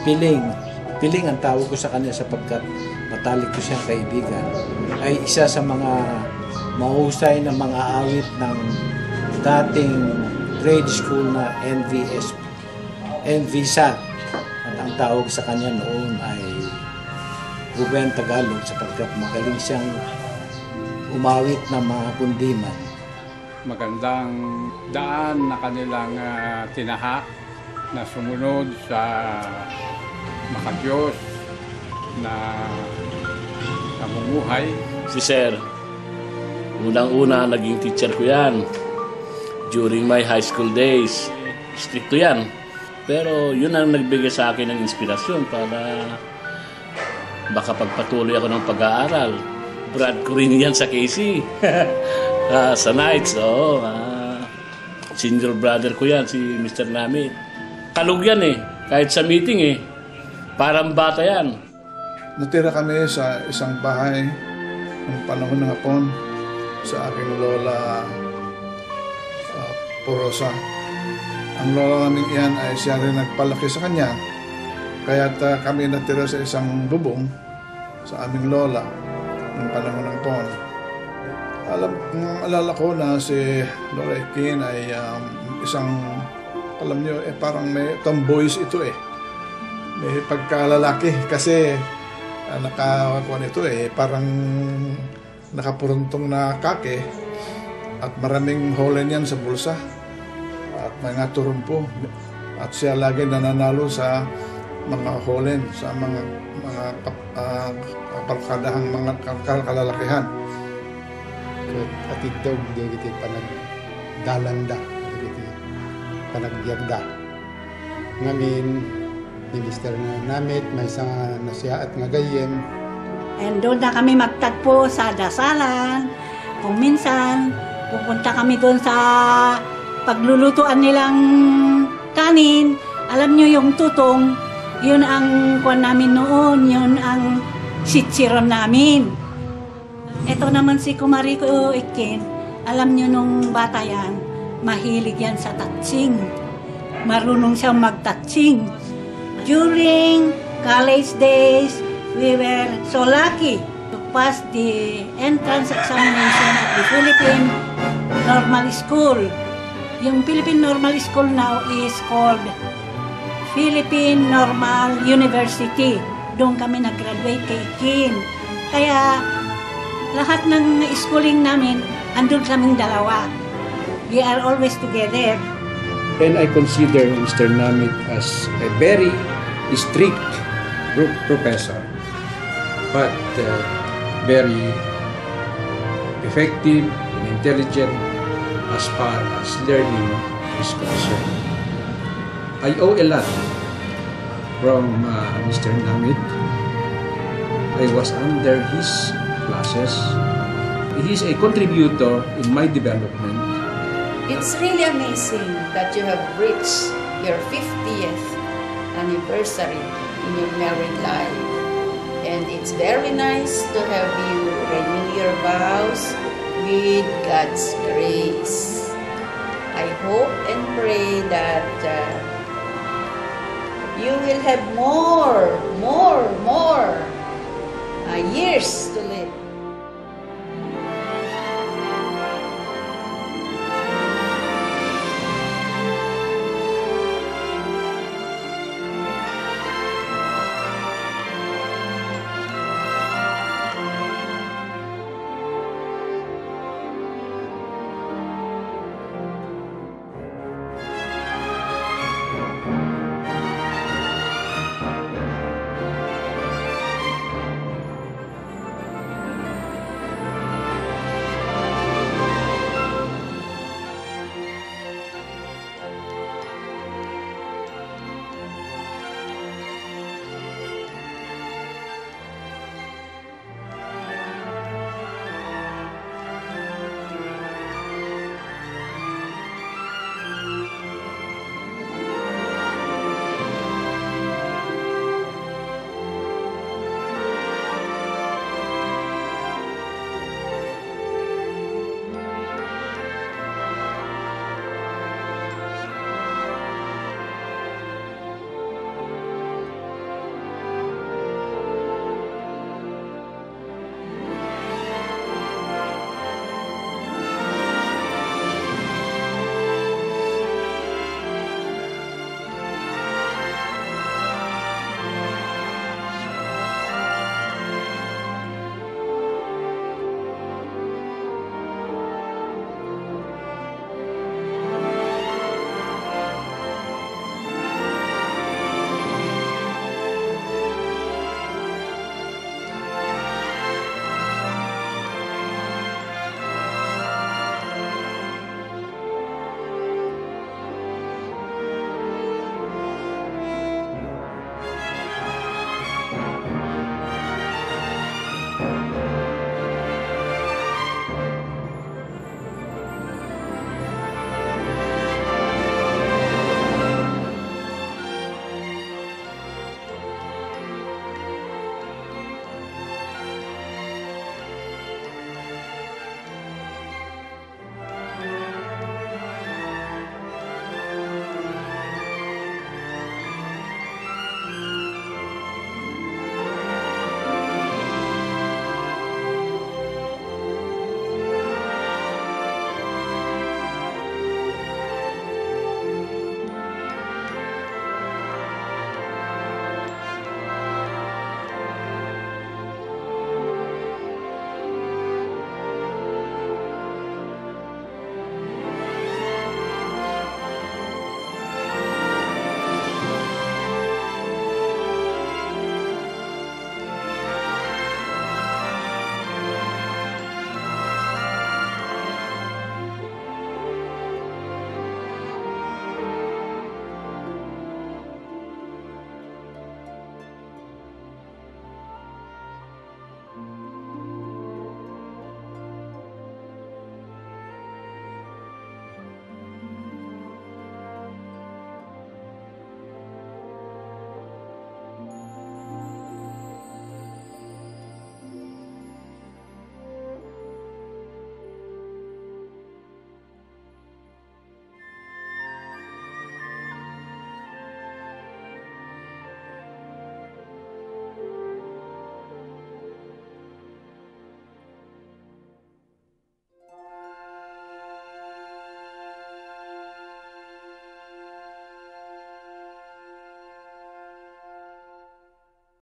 Piling. Piling ang tawag ko sa kanya sapagkat matalik ko siyang kaibigan. Ay isa sa mga mahusay na mga awit ng dating grade school na NVSAT. At ang tawag sa kanya noon ay Ruben Tagalog sapagkat magaling siyang umawit ng mga kundiman. Magandang daan na kanilang tinahak na sumunod sa makadiyos na namumuhay. Si Sir, unang-una naging teacher ko yan during my high school days. Stricto yan. Pero yun ang nagbigay sa akin ng inspirasyon para baka pagpatuloy ako ng pag-aaral. Brad ko rin yan sa KC. Sa nights, senior brother ko yan, si Mr. Namit. Kalog yan kahit sa meeting parang bata yan. Natira kami sa isang bahay ng panahon ng hapon sa aking lola Porosa. Ang lola namin iyan ay siya rin nagpalaki sa kanya. Kaya't kami natira sa isang bubong sa aming lola ng panahon ng hapon. Alala ko na si Lola Ekin ay isang, alam nyo, parang may tomboys ito May pagkalalaki kasi nakakuha nito parang nakapuruntong na kake at maraming holen yan sa bulsa at mga turumpo at siya lagi nananalo sa mga holen sa mga palkadahang mga kalalakihan. Atid daw di panagdalanda di panagbiagda ngamin ni Mr. Namit may isang nasiya at nga gayem. And doon na kami magtagpo sa dasalan. Kung minsan pupunta kami doon sa paglulutuan nilang kanin. Alam nyo yung tutong, yun ang kuwan namin noon, yun ang sitsiron namin. Ito naman si Kumariko Ekin, alam nyo nung bata yan, mahilig yan sa tatsing. Marunong siyang magtatsing. During college days, we were so lucky to pass the entrance examination at the Philippine Normal School. Yung Philippine Normal School now is called Philippine Normal University. Doon kami nag-graduate kay Ekin. Kaya lahat ng schooling namin, andun kaming dalawa. We are always together. And I consider Mr. Namit as a very strict professor, but very effective and intelligent as far as learning is concerned. I owe a lot from Mr. Namit. I was under his classes. He is a contributor in my development. It's really amazing that you have reached your 50th anniversary in your married life. And it's very nice to have you renew your vows with God's grace. I hope and pray that you will have more years to live.